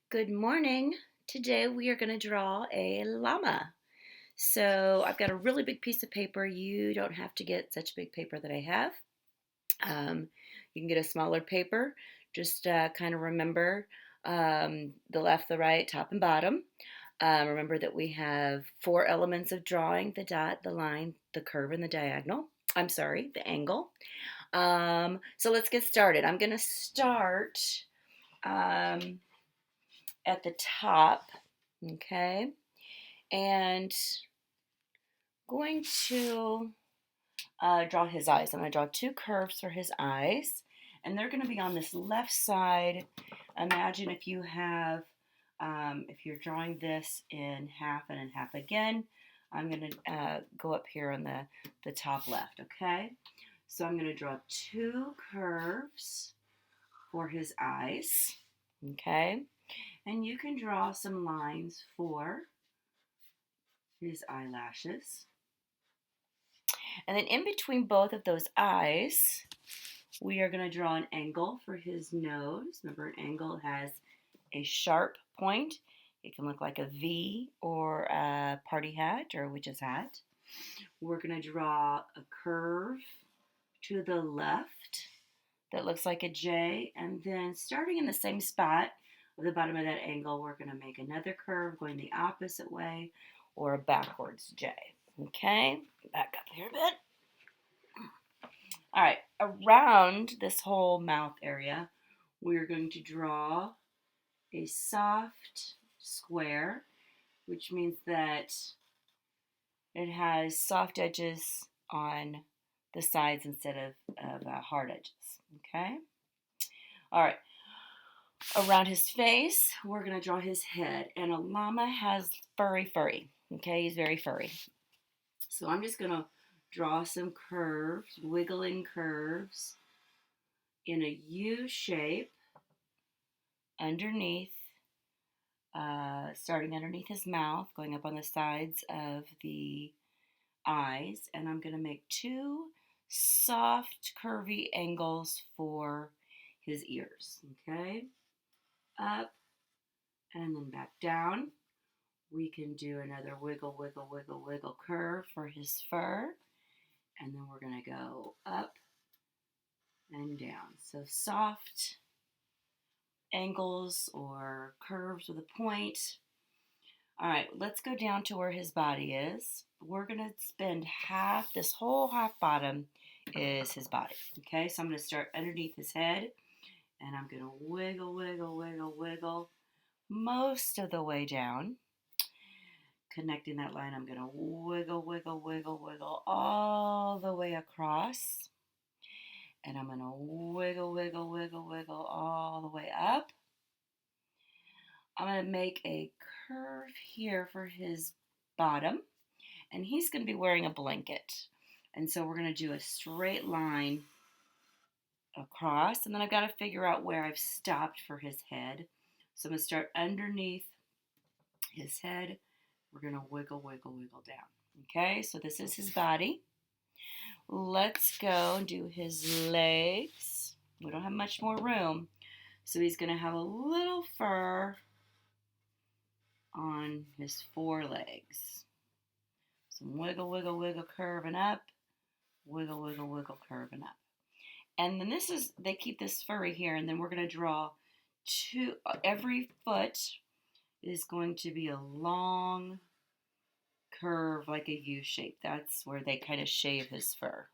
Good morning. Today we are going to draw a llama. So I've got a really big piece of paper. You don't have to get such big paper that I have. You can get a smaller paper. Just kind of remember the left, the right, top, and bottom. Remember that we have four elements of drawing: the dot, the line, the curve, and the diagonal. I'm sorry, the angle. So let's get started. I'm going to start um, at the top, okay? And going to draw his eyes. I'm going to draw two curves for his eyes, and they're going to be on this left side. Imagine if you have, if you're drawing this in half and in half again, I'm going to go up here on the top left, okay? So I'm going to draw two curves for his eyes, okay? And you can draw some lines for his eyelashes. And then in between both of those eyes, we are going to draw an angle for his nose. Remember, an angle has a sharp point. It can look like a V or a party hat or a witch's hat. We're going to draw a curve to the left that looks like a J. And then starting in the same spot at the bottom of that angle, we're going to make another curve going the opposite way or a backwards J. Okay, back up here a bit. All right, around this whole mouth area, we're going to draw a soft square, which means that it has soft edges on the sides instead of hard edges, okay? All right, around his face, we're going to draw his head, and a llama has furry, okay? He's very furry. So I'm just going to draw some curves, wiggling curves in a U shape underneath, starting underneath his mouth, going up on the sides of the eyes, and I'm going to make two soft, curvy angles for his ears, okay? Up and then back down. We can do another wiggle, wiggle, wiggle, wiggle curve for his fur, and then we're going to go up and down. So soft angles or curves with a point. All right, let's go down to where his body is. We're going to spend half, this whole half bottom is his body. Okay, so I'm going to start underneath his head, and I'm going to wiggle, wiggle, wiggle, wiggle most of the way down. Connecting that line, I'm going to wiggle, wiggle, wiggle, wiggle all the way across. And I'm going to wiggle, wiggle, wiggle, wiggle all the way up. I'm going to make a curve here for his bottom, and he's going to be wearing a blanket. And so we're going to do a straight line across, and then I've got to figure out where I've stopped for his head. So I'm going to start underneath his head. We're going to wiggle, wiggle, wiggle down. Okay, so this is his body. Let's go and do his legs. We don't have much more room, so he's going to have a little fur on his forelegs. Some wiggle, wiggle, wiggle, curving up. Wiggle, wiggle, wiggle, curving up. And then they keep this furry here, and then we're going to draw every foot is going to be a long curve like a U shape. That's where they kind of shave his fur.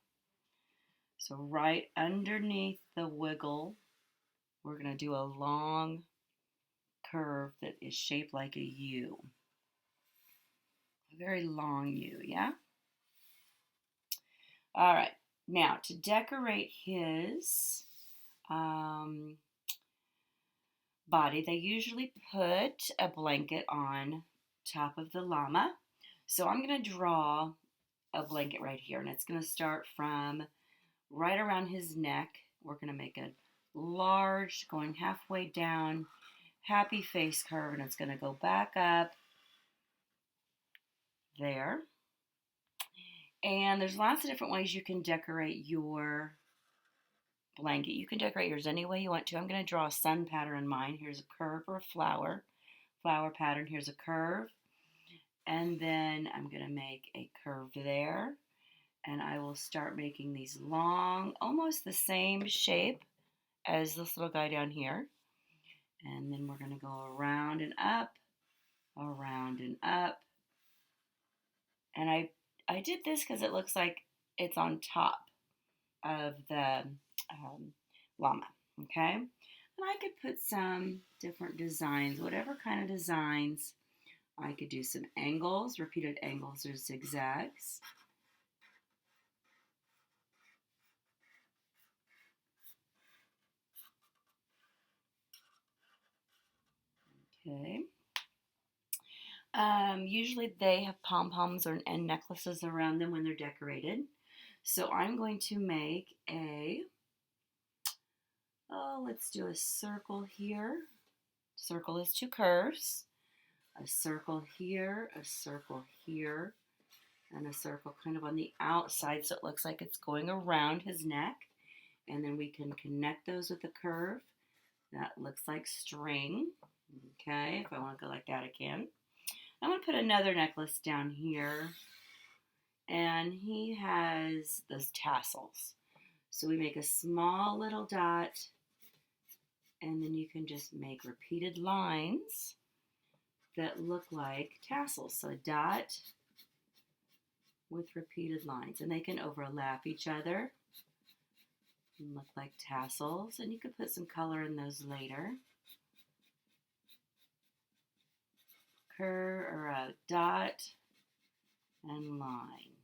So right underneath the wiggle, we're going to do a long curve that is shaped like a U. A very long U, yeah? All right, now to decorate his body, they usually put a blanket on top of the llama. So I'm going to draw a blanket right here, and it's going to start from right around his neck. We're going to make a large, going halfway down, happy face curve, and it's going to go back up there. And there's lots of different ways you can decorate your blanket. You can decorate yours any way you want to. I'm going to draw a sun pattern in mine. Here's a curve or a flower pattern. Here's a curve. And then I'm going to make a curve there. And I will start making these long, almost the same shape as this little guy down here. And then we're going to go around and up, around and up. And I did this because it looks like it's on top of the llama, okay? And I could put some different designs, whatever kind of designs. I could do some angles, repeated angles or zigzags. Okay. Usually they have pom-poms and necklaces around them when they're decorated. So I'm going to make let's do a circle here. Circle is two curves. A circle here, a circle here, and a circle kind of on the outside so it looks like it's going around his neck. And then we can connect those with a curve. That looks like string. Okay, if I want to go like that, I can. I'm going to put another necklace down here. And he has those tassels. So we make a small little dot. And then you can just make repeated lines that look like tassels. So a dot with repeated lines. And they can overlap each other and look like tassels. And you could put some color in those later. Curve or a dot and line.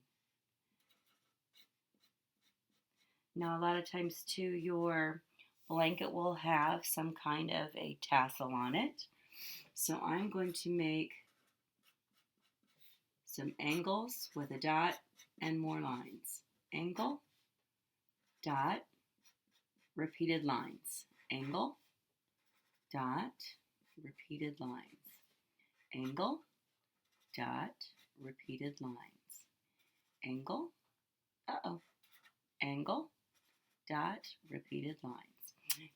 Now a lot of times too your blanket will have some kind of a tassel on it. So I'm going to make some angles with a dot and more lines. Angle, dot, repeated lines. Angle, dot, repeated lines. Angle, dot, repeated lines. Angle, angle, dot, repeated lines.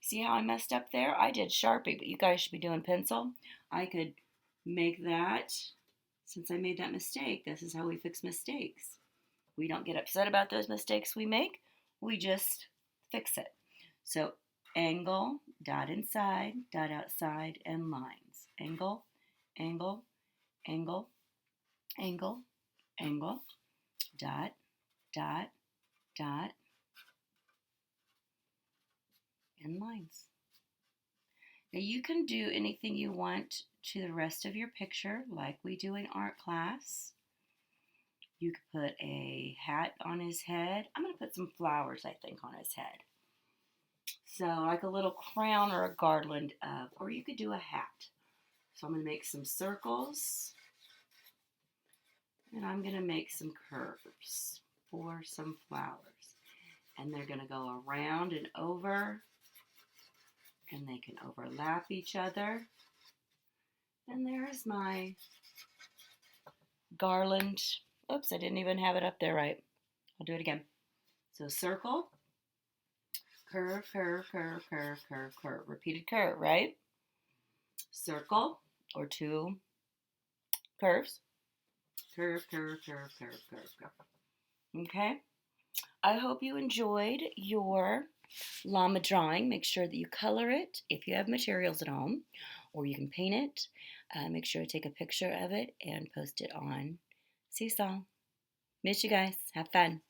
See how I messed up there? I did Sharpie, but you guys should be doing pencil. I could make that, since I made that mistake, this is how we fix mistakes. We don't get upset about those mistakes we make. We just fix it. So angle, dot inside, dot outside, and lines. Angle, angle, angle, angle, angle, dot, dot, dot, and lines. Now you can do anything you want to the rest of your picture like we do in art class. You could put a hat on his head. I'm going to put some flowers, I think, on his head. So like a little crown or a garland of, or you could do a hat. So I'm going to make some circles. And I'm going to make some curves for some flowers. And they're going to go around and over. And they can overlap each other. And there's my garland. Oops, I didn't even have it up there right. I'll do it again. So circle, curve, curve, curve, curve, curve, curve. Repeated curve, right? Circle or two curves. Curve, curve, curve, curve, curve, curve. Okay? I hope you enjoyed your llama drawing. Make sure that you color it if you have materials at home, or you can paint it. Make sure to take a picture of it and post it on Seesaw. Miss you guys. Have fun.